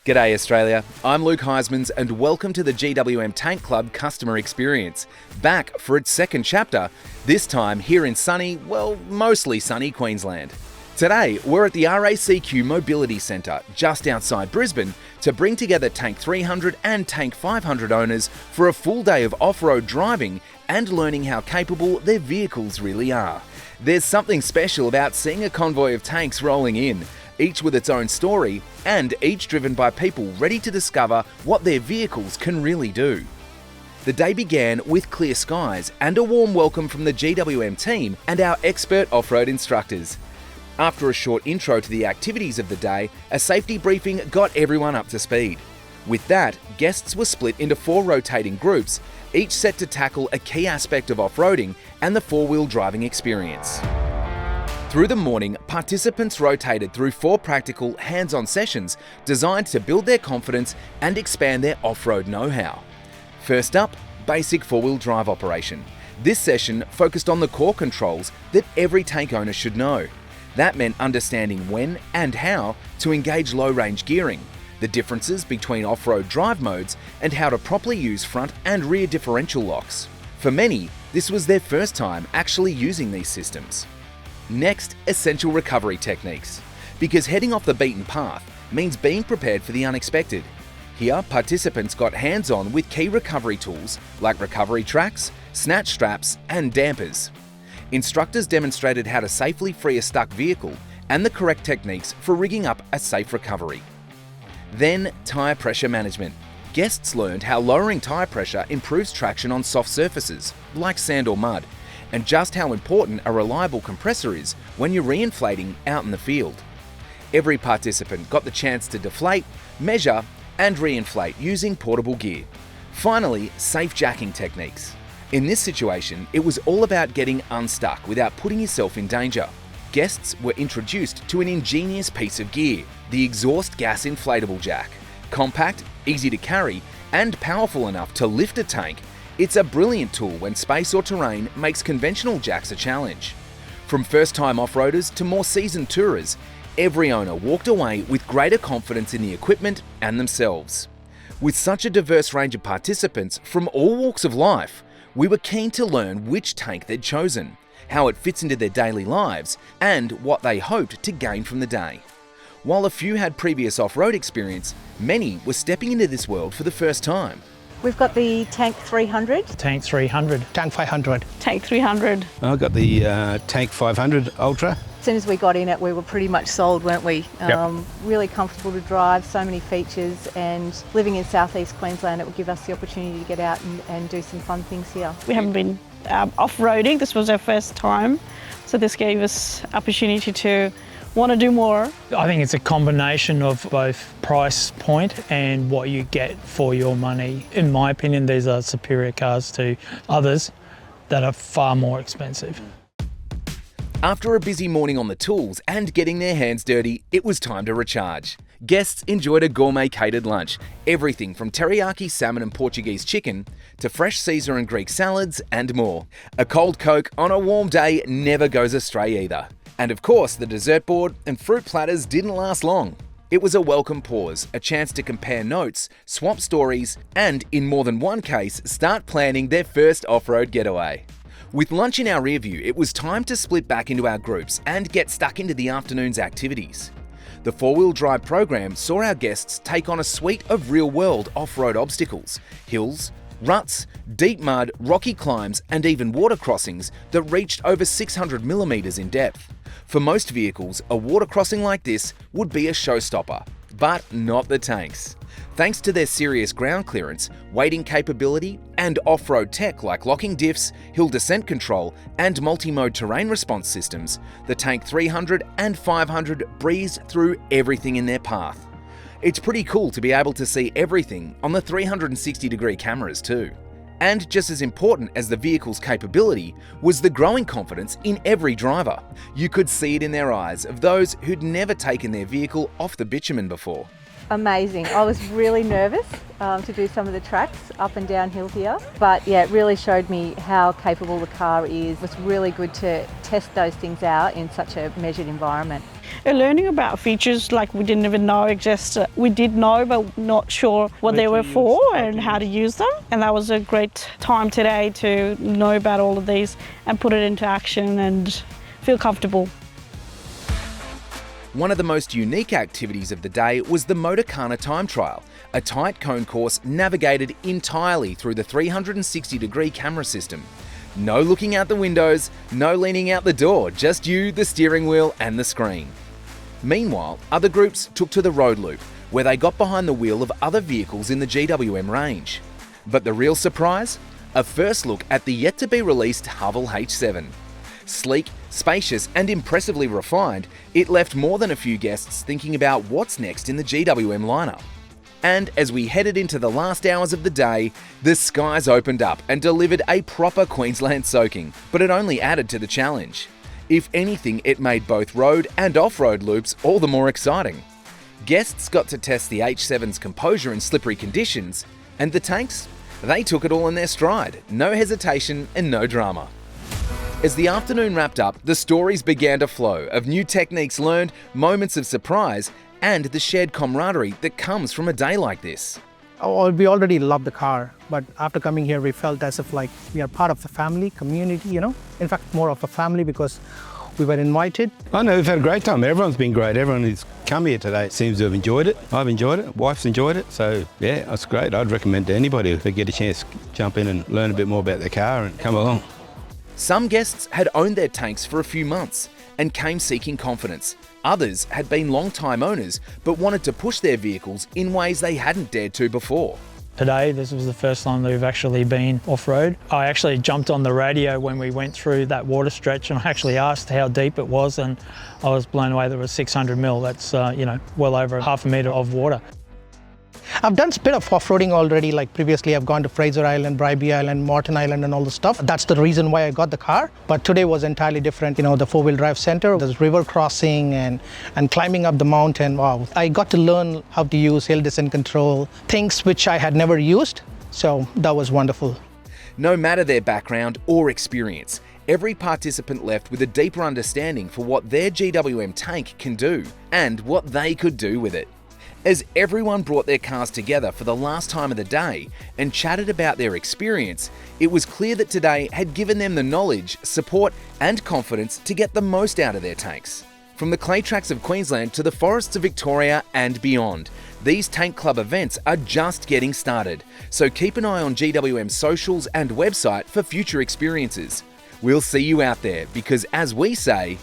G'day Australia, I'm Luke Heismans and welcome to the GWM Tank Club Customer Experience, back for its second chapter, this time here in sunny, well, mostly sunny Queensland. Today, we're at the RACQ Mobility Centre just outside Brisbane to bring together Tank 300 and Tank 500 owners for a full day of off-road driving and learning how capable their vehicles really are. There's something special about seeing a convoy of tanks rolling in, each with its own story, and each driven by people ready to discover what their vehicles can really do. The day began with clear skies and a warm welcome from the GWM team and our expert off-road instructors. After a short intro to the activities of the day, a safety briefing got everyone up to speed. With that, guests were split into 4 rotating groups, each set to tackle a key aspect of off-roading and the four-wheel driving experience. Through the morning, participants rotated through 4 practical, hands-on sessions designed to build their confidence and expand their off-road know-how. First up, basic four-wheel drive operation. This session focused on the core controls that every tank owner should know. That meant understanding when and how to engage low-range gearing, the differences between off-road drive modes, and how to properly use front and rear differential locks. For many, this was their first time actually using these systems. Next, essential recovery techniques. Because heading off the beaten path means being prepared for the unexpected. Here, participants got hands-on with key recovery tools like recovery tracks, snatch straps, and dampers. Instructors demonstrated how to safely free a stuck vehicle and the correct techniques for rigging up a safe recovery. Then, tyre pressure management. Guests learned how lowering tyre pressure improves traction on soft surfaces, like sand or mud, and just how important a reliable compressor is when you're reinflating out in the field. Every participant got the chance to deflate, measure, and reinflate using portable gear. Finally, safe jacking techniques. In this situation, it was all about getting unstuck without putting yourself in danger. Guests were introduced to an ingenious piece of gear, the exhaust gas inflatable jack. Compact, easy to carry, and powerful enough to lift a tank, it's a brilliant tool when space or terrain makes conventional jacks a challenge. From first-time off-roaders to more seasoned tourers, every owner walked away with greater confidence in the equipment and themselves. With such a diverse range of participants from all walks of life, we were keen to learn which tank they'd chosen, how it fits into their daily lives, and what they hoped to gain from the day. While a few had previous off-road experience, many were stepping into this world for the first time. We've got the Tank 300. Tank 300. Tank 500. Tank 300. I've got the Tank 500 Ultra. As soon as we got in it, we were pretty much sold, weren't we? Yep. Really comfortable to drive, so many features, and living in southeast Queensland, it would give us the opportunity to get out and do some fun things here. We haven't been off-roading. This was our first time, so this gave us opportunity to want to do more. I think it's a combination of both price point and what you get for your money. In my opinion, these are superior cars to others that are far more expensive. After a busy morning on the tools and getting their hands dirty, it was time to recharge. Guests enjoyed a gourmet catered lunch, everything from teriyaki salmon and Portuguese chicken to fresh Caesar and Greek salads and more. A cold Coke on a warm day never goes astray either. And of course, the dessert board and fruit platters didn't last long. It was a welcome pause, a chance to compare notes, swap stories, and in more than one case, start planning their first off-road getaway. With lunch in our rear view, it was time to split back into our groups and get stuck into the afternoon's activities. The four-wheel drive program saw our guests take on a suite of real-world off-road obstacles, hills, ruts, deep mud, rocky climbs, and even water crossings that reached over 600 millimeters in depth. For most vehicles, a water crossing like this would be a showstopper, but not the tanks. Thanks to their serious ground clearance, wading capability, and off-road tech like locking diffs, hill descent control, and multi-mode terrain response systems, the Tank 300 and 500 breezed through everything in their path. It's pretty cool to be able to see everything on the 360-degree cameras too. And just as important as the vehicle's capability was the growing confidence in every driver. You could see it in their eyes of those who'd never taken their vehicle off the bitumen before. Amazing. I was really nervous to do some of the tracks up and downhill here, but yeah, it really showed me how capable the car is. It was really good to test those things out in such a measured environment. Learning about features like we didn't even know exist. We did know, but not sure what they were for and how to use them. And that was a great time today to know about all of these and put it into action and feel comfortable. One of the most unique activities of the day was the Motorcana time trial, a tight cone course navigated entirely through the 360-degree camera system. No looking out the windows, no leaning out the door, just you, the steering wheel and the screen. Meanwhile, other groups took to the road loop, where they got behind the wheel of other vehicles in the GWM range. But the real surprise? A first look at the yet-to-be-released Haval H7. Sleek, spacious and impressively refined, it left more than a few guests thinking about what's next in the GWM lineup. And as we headed into the last hours of the day, the skies opened up and delivered a proper Queensland soaking, but it only added to the challenge. If anything, it made both road and off-road loops all the more exciting. Guests got to test the H7's composure in slippery conditions, and the tanks? They took it all in their stride, no hesitation and no drama. As the afternoon wrapped up, the stories began to flow of new techniques learned, moments of surprise, and the shared camaraderie that comes from a day like this. Oh, we already love the car, but after coming here, we felt as if like we are part of the family, community, you know. In fact, more of a family because we were invited. I know we've had a great time. Everyone's been great. Everyone who's come here today seems to have enjoyed it. I've enjoyed it. Wife's enjoyed it. So yeah, it's great. I'd recommend to anybody if they get a chance, jump in and learn a bit more about their car and come along. Some guests had owned their tanks for a few months and came seeking confidence. Others had been long-time owners but wanted to push their vehicles in ways they hadn't dared to before. Today, this was the first time that we've actually been off-road. I actually jumped on the radio when we went through that water stretch and I actually asked how deep it was and I was blown away that it was 600 mil. That's, well over half a metre of water. I've done a bit of off-roading already, like previously I've gone to Fraser Island, Bribie Island, Martin Island and all the stuff. That's the reason why I got the car. But today was entirely different. You know, the four-wheel drive center, there's river crossing and climbing up the mountain. Wow. I got to learn how to use hill descent control, things which I had never used. So that was wonderful. No matter their background or experience, every participant left with a deeper understanding for what their GWM tank can do and what they could do with it. As everyone brought their cars together for the last time of the day and chatted about their experience, it was clear that today had given them the knowledge, support and confidence to get the most out of their tanks. From the clay tracks of Queensland to the forests of Victoria and beyond, these Tank Club events are just getting started, so keep an eye on GWM's socials and website for future experiences. We'll see you out there because, as we say,